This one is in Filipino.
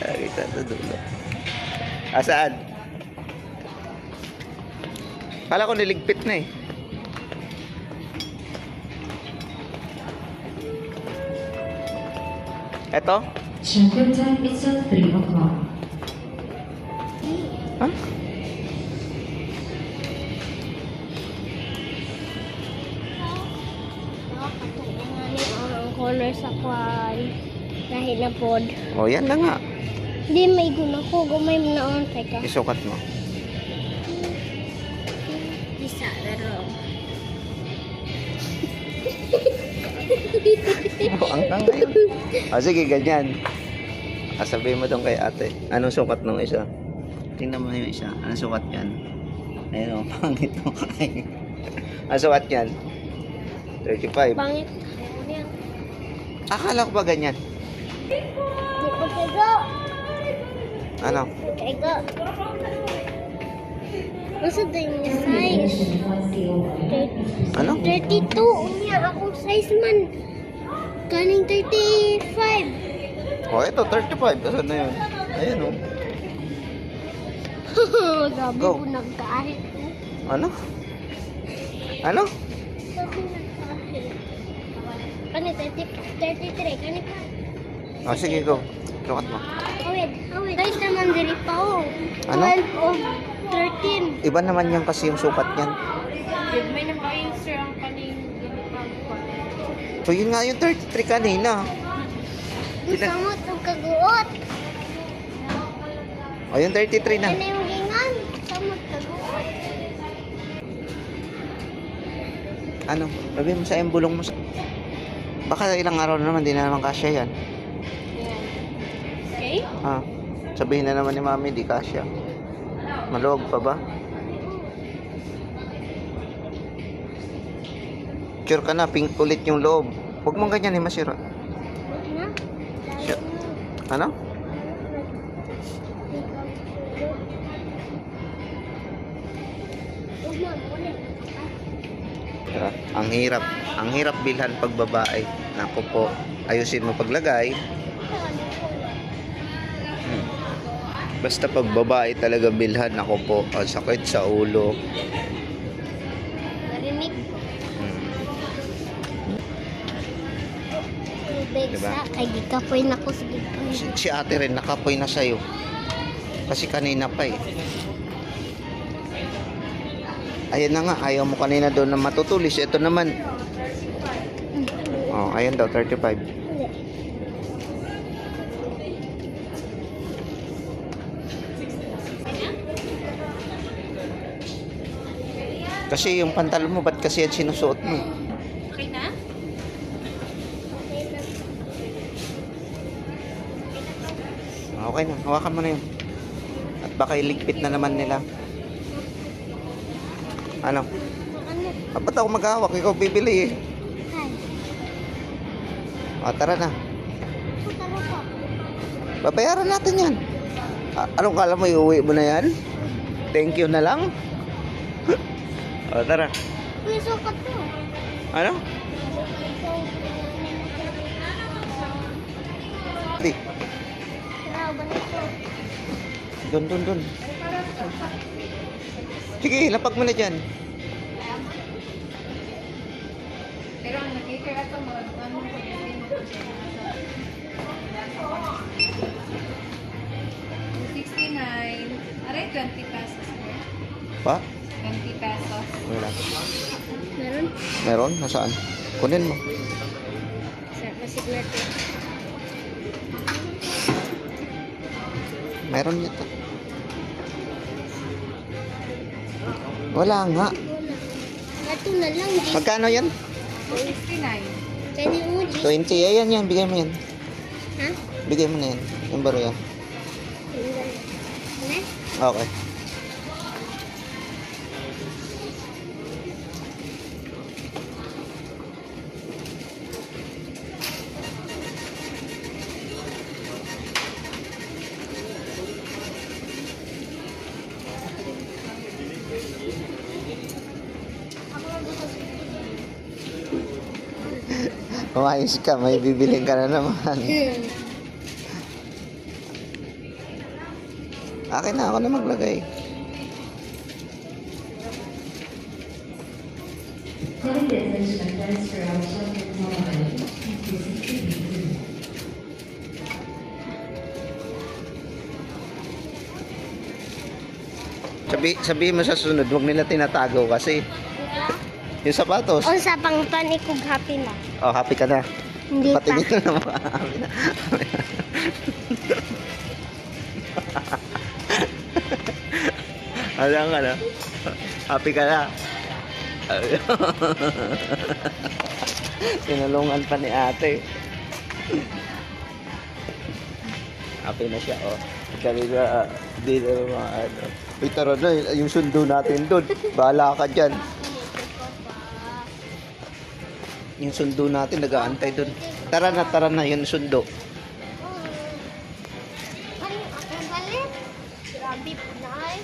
Nakita sa dulo. Saan? Kala ko niligpit na eh. Eto? Check-in time is at 3 o'clock. Ha? Ang color sa kwan. Dahil na pod. O, yan na nga. Hindi, may guna ko. Gumay mo na on. Teka. Isukat mo. Isa, pero... Ang ngayon. Sige, ganyan. Sabihin mo doon kay ate. Anong sukat ng isa? Tingnan mo yung isa. Anong sukat yan? Ayun o, pangit mo. Anong sukat yan? 35. Pangit. Ano yan? Akala ko ba ganyan? Di ko tigo. Ano? Tigo. Masa din yung size? Ano? 32. Unya, akong size man. Kaning 35. O, ito, 35. Asan na yun? Ayan o. Gabi Go. ko nagkahit. Ano? Ano? Gabi nagkahit. Kani 33. Kani pa. O, sige, go. Sukat mo. Awit. Guys naman diri pa oh. Ano? 12 of 13. Iba naman yan kasi yung sukat niyan. May nakain sir ang kaning So, yun nga yung 33 kanina. Samot ang kaguot. O, yung 33 na. Ano yung gingan? Samot kaguot. Ano? Sabi mo sa embulong mo. Baka ilang araw na naman, di na naman kasya yan. Okay? Ha? Sabihin na naman ni mami, di kasya. Maluwag pa ba? Sure ka na, pink ulit yung loob. Huwag mong ganyan eh, masira. Na? Sure. Ano? Tara. Ang hirap bilhan pag babae. Naku po, ayusin mo paglagay. Basta pag babae talaga bilhan, ako po, ang sakit sa ulo. Narinig. Diba? Diba? Kay gikapoy na ko sa gikapoy. Si ate rin nakapoy na sa'yo. Kasi kanina pa eh. Ayan na nga, ayaw mo kanina doon na matutulis. Ito naman. Oh, ayan daw, 35. Kasi yung pantalon mo, ba't kasi yan sinusuot mo? Okay na? Okay na, hawakan mo na yun. At baka iligpit na naman nila. Ano? Ano? Ba't ako maghahawak? Ikaw bibili eh. Hi. O, tara na. Punta na po. Babayaran natin yan. Anong kala mo, iuwi mo na yan? Thank you na lang? O, tara. Uy, sukat to. Ano? Di. Grabe na to. Dun. Sige, lapag mo na dyan. Pero ang nakikira ito mga ano ko yung 69. Aray, 20 pesos. Pa? 20 pesos. Wala. Meron? Meron? Nasaan? Kunin mo. Sa pasiglat to. Meron nito. Wala nga. Ito na lang. Magkano yan? 69. Kani mo, 20. Ayan yan. Bigay mo yan. Ha? Bigay mo na yan. Yung baro yan. Ne? Okay. Umayos ka, may bibiling ka na naman. Akin na, ako na maglagay. Calling the attention of parents for our shelter tomorrow. This is TV2. Sabihin mo sa sunod, huwag nila tinatago kasi. Yung sapatos. O sa pangtan, ikog happy na. Oh, happy ka na. Hindi pa. Patingin na naman. Happy na. Alam ka na. Happy ka na. Sinulungan pa ni ate. Happy na siya, oh. Kanina, di na mga ano. Uy, tara na, yung sundo natin doon. Bahala ka dyan. Yung sundo natin, nag-aantay doon. Tara na, yung sundo. Ay, ako galit. Grabe po na ay.